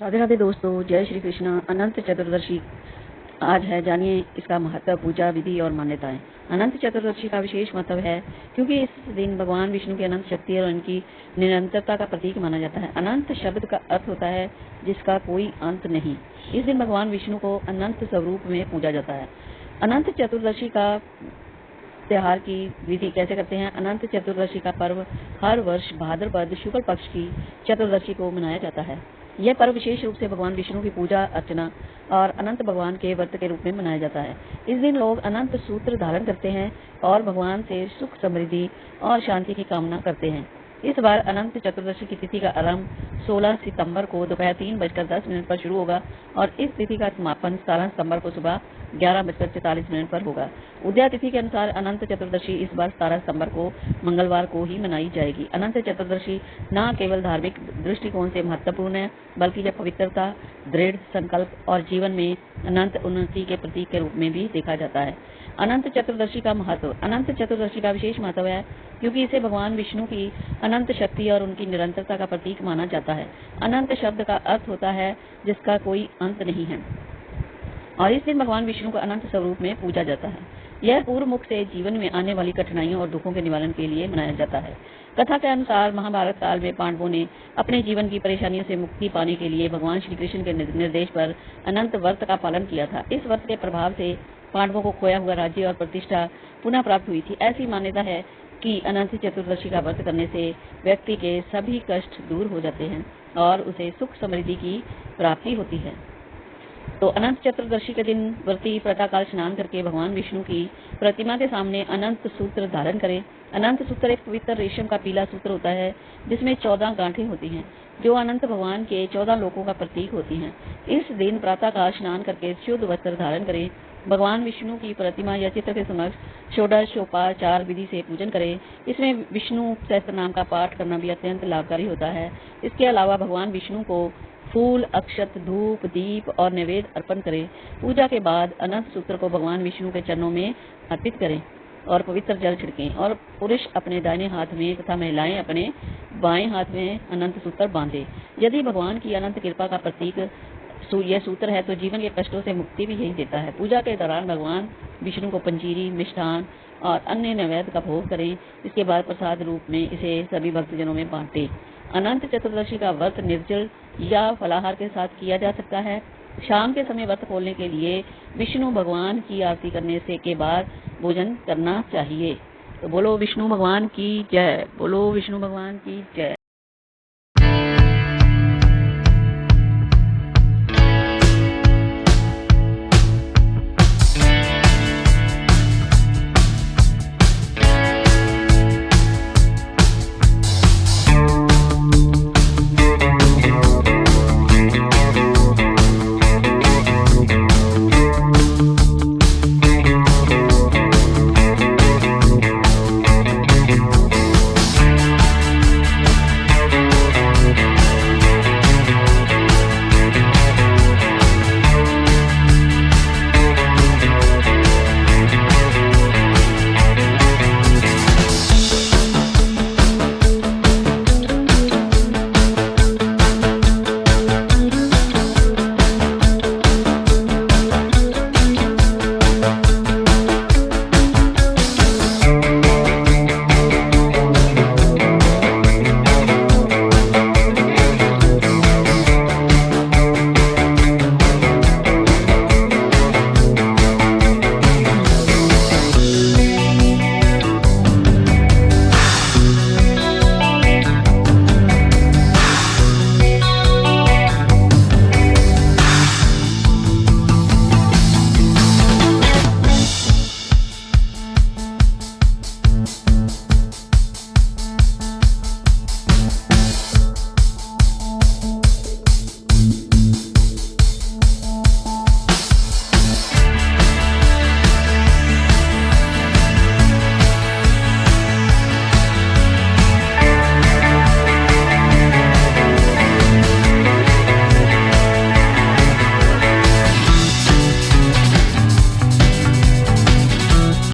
राधे राधे दोस्तों, जय श्री कृष्ण। अनंत चतुर्दशी आज है, जानिए इसका महत्व, पूजा विधि और मान्यताएं। अनंत चतुर्दशी का विशेष महत्व है क्योंकि इस दिन भगवान विष्णु की अनंत शक्ति और उनकी निरंतरता का प्रतीक माना जाता है। अनंत शब्द का अर्थ होता है जिसका कोई अंत नहीं। इस दिन भगवान विष्णु को अनंत स्वरूप में पूजा जाता है। अनंत चतुर्दशी का त्योहार की विधि कैसे करते हैं। अनंत चतुर्दशी का पर्व हर वर्ष भाद्रपद शुक्ल पक्ष की चतुर्दशी को मनाया जाता है। यह पर्व विशेष रूप से भगवान विष्णु की पूजा अर्चना और अनंत भगवान के व्रत के रूप में मनाया जाता है। इस दिन लोग अनंत सूत्र धारण करते हैं और भगवान से सुख समृद्धि और शांति की कामना करते हैं। इस बार अनंत चतुर्दशी की तिथि का आरंभ 16 सितंबर को दोपहर 3:10 पर शुरू होगा और इस तिथि का समापन 17 सितंबर को सुबह 11:44 पर होगा। उदया तिथि के अनुसार अनंत चतुर्दशी इस बार 17 सितंबर को मंगलवार को ही मनाई जाएगी। अनंत चतुर्दशी न केवल धार्मिक दृष्टिकोण से महत्वपूर्ण है, बल्कि यह पवित्रता, दृढ़ संकल्प और जीवन में अनंत उन्नति के प्रतीक के रूप में भी देखा जाता है। अनंत चतुर्दशी का महत्व। अनंत चतुर्दशी का विशेष महत्व है क्योंकि इसे भगवान विष्णु की अनंत शक्ति और उनकी निरंतरता का प्रतीक माना जाता है। अनंत शब्द का अर्थ होता है जिसका कोई अंत नहीं है और इस दिन भगवान विष्णु को अनंत स्वरूप में पूजा जाता है। यह पूर्व मुख से जीवन में आने वाली कठिनाइयों और दुखों के निवारण के लिए मनाया जाता है। कथा के अनुसार महाभारत काल में पांडवों ने अपने जीवन की परेशानियों से मुक्ति पाने के लिए भगवान श्री कृष्ण के निर्देश पर अनंत व्रत का पालन किया था। इस व्रत के प्रभाव से पांडवों को खोया हुआ राज्य और प्रतिष्ठा पुनः प्राप्त हुई थी। ऐसी मान्यता है कि अनंत चतुर्दशी का व्रत करने से व्यक्ति के सभी कष्ट दूर हो जाते हैं और उसे सुख समृद्धि की प्राप्ति होती है। तो अनंत चतुर्दशी के दिन व्रती प्रातःकाल स्नान करके भगवान विष्णु की प्रतिमा के सामने अनंत सूत्र धारण करें। अनंत सूत्र एक पवित्र रेशम का पीला सूत्र होता है जिसमें 14 गांठें होती हैं जो अनंत भगवान के 14 लोकों का प्रतीक होती हैं। इस दिन प्रातःकाल स्नान करके शुद्ध वस्त्र धारण करें। भगवान विष्णु की प्रतिमा या चित्र के समक्ष षोडशोपचार विधि से पूजन करें। इसमें विष्णु सहस्त्र नाम का पाठ करना भी अत्यंत लाभकारी होता है। इसके अलावा भगवान विष्णु को फूल, अक्षत, धूप, दीप और नैवेद्य अर्पण करें। पूजा के बाद अनंत सूत्र को भगवान विष्णु के चरणों में अर्पित करें और पवित्र जल छिड़कें और पुरुष अपने दाहिने हाथ में तथा महिलाएं अपने बाएं हाथ में अनंत सूत्र बांधें। यदि भगवान की अनंत कृपा का प्रतीक यह सूत्र है तो जीवन के कष्टों से मुक्ति भी यही देता है। पूजा के दौरान भगवान विष्णु को पंजीरी, मिष्ठान और अन्य नैवेद्य का भोग करें। इसके बाद प्रसाद रूप में इसे सभी भक्तजनों में बांटें। अनंत चतुर्दशी का व्रत निर्जल या फलाहार के साथ किया जा सकता है। शाम के समय व्रत खोलने के लिए विष्णु भगवान की आरती करने से के बाद भोजन करना चाहिए। तो बोलो विष्णु भगवान की जय, बोलो विष्णु भगवान की जय।